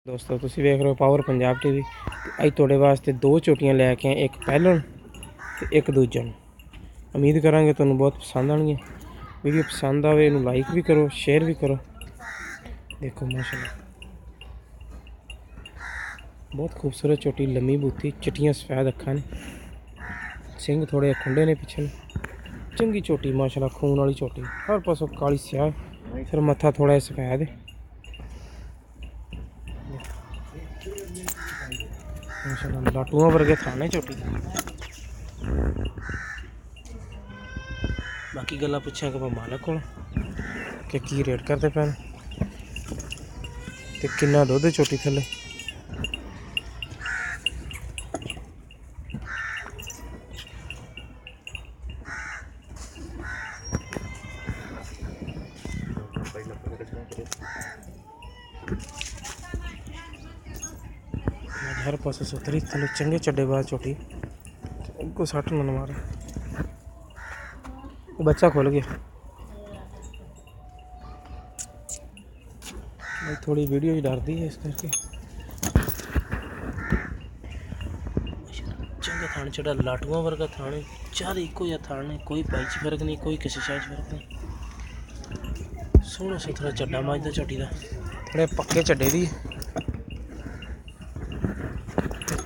ਦੋਸਤੋ ਤੁਸੀਂ ਵੇਖ ਰਹੇ ਹੋ ਪਾਵਰ ਪੰਜਾਬ ਟੀਵੀ। ਅੱਜ ਤੁਹਾਡੇ ਵਾਸਤੇ ਦੋ ਝੋਟੀਆਂ ਲੈ ਕੇ ਆਏ, ਇੱਕ ਪਹਿਲਣ ਤੇ ਇੱਕ ਦੂਜਣ। ਉਮੀਦ ਕਰਾਂਗੇ ਤੁਹਾਨੂੰ ਬਹੁਤ ਪਸੰਦ ਆਉਣਗੀਆਂ। ਵੀਡੀਓ ਪਸੰਦ ਆਵੇ ਇਹਨੂੰ ਲਾਈਕ ਵੀ ਕਰੋ, ਸ਼ੇਅਰ ਵੀ ਕਰੋ। ਦੇਖੋ ਮਾਸ਼ਾਅੱਲਾ ਬਹੁਤ ਖੂਬਸੂਰਤ ਝੋਟੀ, ਲੰਮੀ ਬੂਥੀ, ਚਿੱਟੀਆਂ ਸਫੈਦ ਅੱਖਾਂ ਨੇ, ਸਿੰਘ ਥੋੜੇ ਖੁੰਡੇ ਨੇ ਪਿੱਛੇ। ਚੰਗੀ ਝੋਟੀ ਮਾਸ਼ਾਅੱਲਾ, ਖੂਨ ਵਾਲੀ ਝੋਟੀ, ਹਰ ਪਾਸੋਂ ਕਾਲੀ ਸਿਆਹ, ਫਿਰ ਮੱਥਾ ਥੋੜਾ ਸਫੈਦ ਹੈ ਮਾਸ਼ਾਅੱਲਾ। ਲਾਟੂਆਂ ਵਰਗੇ ਥਾਣੇ ਝੋਟੀ। ਬਾਕੀ ਗੱਲਾਂ ਪੁੱਛਾਂਗੇ ਆਪਾਂ ਮਾਲਕ ਕੋਲ ਕਿ ਕੀ ਰੇਟ ਕਰਦੇ ਪੈਣ ਤੇ ਕਿੰਨਾ ਦੁੱਧ ਝੋਟੀ ਥੱਲੇ। हर पास सुथरी थले चंगे चड्डे बाद छोटी को 60 न मारे। बच्चा खोल गया भाई, थोड़ी वीडियो डरती है इस करके। चंगे थाने चढ़ा, लाटुआ वर्गा थाने, चार इको या थाने, कोई पाई च फर्क नहीं, कोई किसी शायद फर्क नहीं। सोहना सुथरा चड्डा मजदा झोटी का, थोड़े पक्के चड्डे दी,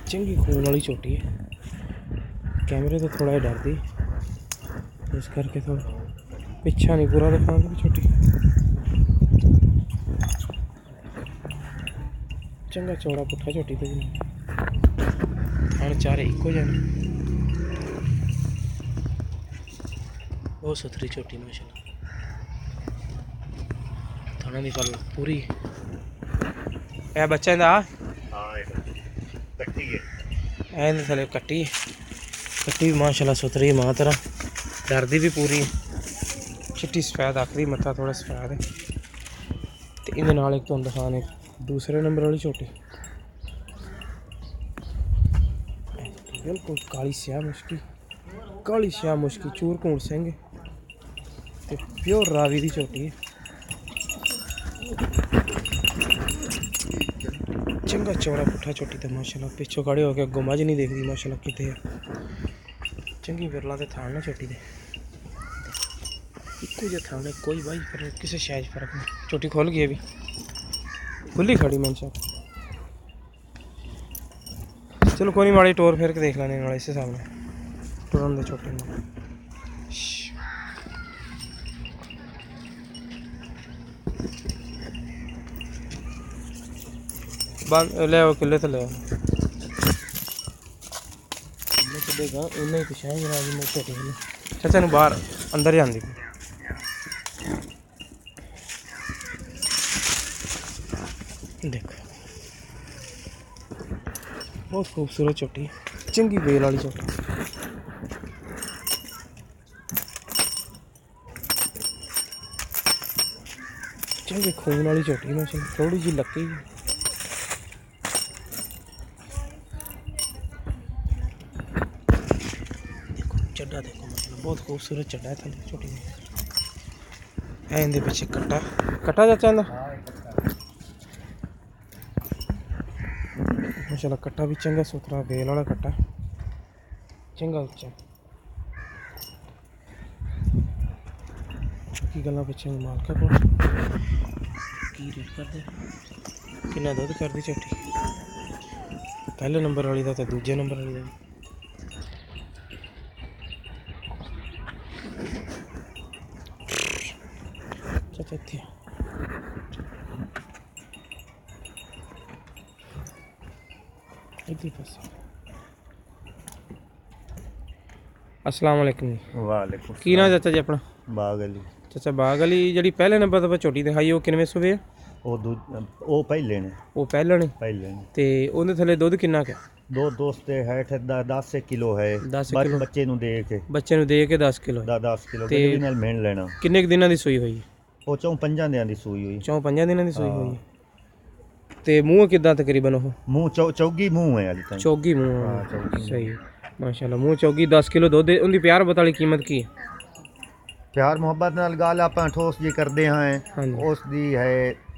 चंगी खून वाली छोटी है। कैमरे तो थोड़ा डरती इस करके थोड़ा पिछा नहीं पूरा दिखाऊंगी छोटी। चंगा चौड़ा पुट्ठा छोटी तो हाँ चारे इको जाने। बहुत सुथरी छोटी माशाल्लाह, थाना की गल पूरी है। बच्चा इंदा थले कट्टी भी माशाल्लाह सुथरी मां तरह, डरदी भी पूरी, चिट्टी सफेद आखरी, मत्था थोड़ा सफेद है। तो इहदे नाल एक तुहानूं दिखाने दूसरे नंबर वाली छोटी, बिल्कुल काली स्याह मुश्की, काली स्याह मुश्की, चूर घूर सिंह ते प्योर रावी दी छोटी है। चंगा चौड़ा पुट्ठा छोटी तो माशाल्लाह, पिछों खड़े हो गए, अगों मझ नहीं देखती माशाल्लाह कितने है। चंगी बिरला तो थान ने छोटी दे, इको जो थान है, कोई भाई फर्क किसी शायद फर्क नहीं। छोटी खोल गई अभी, खुली खड़ी मनशा। चलो कोई नहीं, माड़ी टोर फेर के देख लेने वाले इस हिसाब से टुरन दे छोटे में। बंद ले आओ किले तो ले आओ, किले चलेगा उन्हें ही पिछाएंगे राजी में छोटे में। चाचा ने बाहर अंदर ही आंदी देखो, बहुत खूबसूरत छोटी, चंगी बेल वाली छोटी। चंगे खून वाली छोटी माशाल्लाह, थोड़ी जी लक्की चड्डा देखो मतलब, बहुत खूबसूरत चड्डा है थले छोटी में। इनके पीछे कट्टा कट्टा चाचा इंदा माशाल्लाह, कट्टा भी चंगा सुथरा बेल वाला कट्टा, चंगा उच्चा। बाकी गल्लां पुछां मालका को की रेट करदे, किन्ना दुध करदी छोटी, पहले नंबर वाली दा ते दूजे नंबर वाली दा। इत्थे इधर पास। अस्सलाम वालेकुम। वालेकुम की नाम चाचा जी अपना? बाग अली। चाचा बाग अली जी पहले नंबर तो छोटी दिखाई वो किनवे सूबे है? वो पहले ने, वो पहले ने ते उहदे थले दुध किन्ना क्या? दो दोस्त है 10 किलो है, 10 किलो बच्चे नु दे के 10 किलो 10 किलो ते भी नाल मेन लेना। किन्ने क दिनां दी सूई होई है? वो 4-5 दिनां दी सूई हुई। 4-5 दिनां दी सूई होई है। ते मुंह किदां तकरीबन वो? मुंह चौगी मुंह है अली तक, चौगी मुंह। हां चौगी सही माशाल्लाह, मुंह चौगी, 10 किलो दुध। उनकी प्यार बताली कीमत की है? ਪਿਆਰ ਮੁਹੱਬਤ ਨਾਲ ਗੱਲ ਆਪਾਂ ਠੋਸ ਜੀ ਕਰਦੇ ਹਾਂ ਹਾਂਜੀ ਉਸ ਦੀ ਹੈ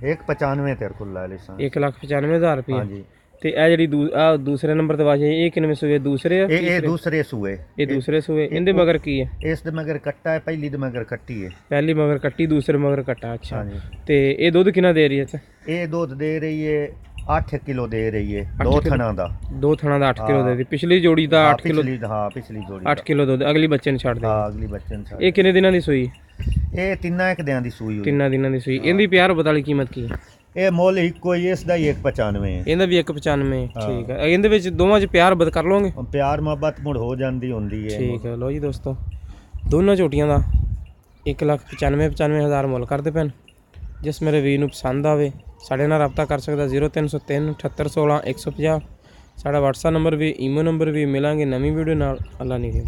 195 ਤੇਰੇ ਕੋਲ ਲੈ ਲਿਸਾਂ 1,95,000 ਰੁਪਏ। ਹਾਂਜੀ ਤੇ ਇਹ ਜਿਹੜੀ ਦੂਸਰੇ ਨੰਬਰ ਤੇ ਵਾਜੇ ਇਹ ਕਿੰਨੇ ਸੂਏ ਦੂਸਰੇ ਆ? ਇਹ ਦੂਸਰੇ ਸੂਏ ਇਹ ਦੂਸਰੇ ਸੂਏ। ਇਹਦੇ ਮਗਰ ਕੀ ਹੈ? ਇਸ ਦੇ ਮਗਰ ਕੱਟਾ ਹੈ, ਪਹਿਲੀ ਦੇ ਮਗਰ ਕੱਟੀ ਹੈ। ਪਹਿਲੀ ਮਗਰ ਕੱਟੀ, ਦੂਸਰੇ ਮਗਰ ਕੱਟਾ। ਅੱਛਾ ਹਾਂਜੀ ਤੇ ਇਹ ਦੁੱਧ ਕਿੰਨਾ ਦੇ ਰਹੀ ਹੈ? ਅੱਛਾ ਇਹ ਦੁੱਧ ਦੇ ਰਹੀ ਹੈ 8 ਕਿਲੋ ਦੇ ਰਹੀ ਹੈ, 2 ਥਣਾ ਦਾ। 2 ਥਣਾ ਦਾ 8 ਕਿਲੋ ਦੇ ਦੀ। ਪਿਛਲੀ ਜੋੜੀ ਦਾ 8 ਕਿਲੋ। ਪਿਛਲੀ ਜੋੜੀ 8 ਕਿਲੋ ਦੁੱਧ ਅਗਲੀ ਬੱਚੇ ਨੂੰ ਛੱਡ ਦੇ। ਹਾਂ ਅਗਲੀ ਬੱਚੇ ਨੂੰ ਛੱਡ। ਇਹ ਕਿੰਨੇ ਦਿਨਾਂ ਦੀ ਸੂਈ? ਇਹ ਤਿੰਨਾਂ ਇੱਕ ਦਿਨਾਂ ਦੀ ਸੂਈ ਹੋਈ। 3 ਦਿਨਾਂ ਦੀ ਸੂਈ। ਇਹਦੀ ਪਿਆਰ ਬਤਾਲੀ ਕੀਮਤ ਕੀ ਹੈ? ਇਹ ਮੁੱਲ ਇੱਕੋ ਹੀ, ਇਸ ਦਾ ਹੀ 195 ਹੈ। ਇਹਦਾ ਵੀ 195। ਠੀਕ ਹੈ। ਇਹਦੇ ਵਿੱਚ ਦੋਵਾਂ 'ਚ ਪਿਆਰ ਬਦ ਕਰ ਲਓਗੇ? ਪਿਆਰ ਮੁਹੱਬਤ ਮੁੜ ਹੋ ਜਾਂਦੀ ਹੁੰਦੀ ਹੈ। ਠੀਕ ਹੈ। ਲਓ ਜੀ ਦੋਸਤੋ, ਦੋਨਾਂ ਝੋਟੀਆਂ ਦਾ 1,95,000 ਮੁੱਲ ਕਰਦੇ ਪੈਣ। ਜਿਸ ਮੇਰੇ ਵੀਰ ਨੂੰ ਪਸੰਦ ਆਵੇ ਸਾਡੇ ਨਾਲ ਰਾਬਤਾ ਕਰ ਸਕਦਾ 0303 7816 150। ਸਾਡਾ WhatsApp ਨੰਬਰ ਵੀ, ਈਮੋ ਨੰਬਰ ਵੀ। ਮਿਲਾਂਗੇ ਨਵੀਂ ਵੀਡੀਓ ਨਾਲ। ਅੱਲਾ ਨਿਗਹਿਬਾਨ।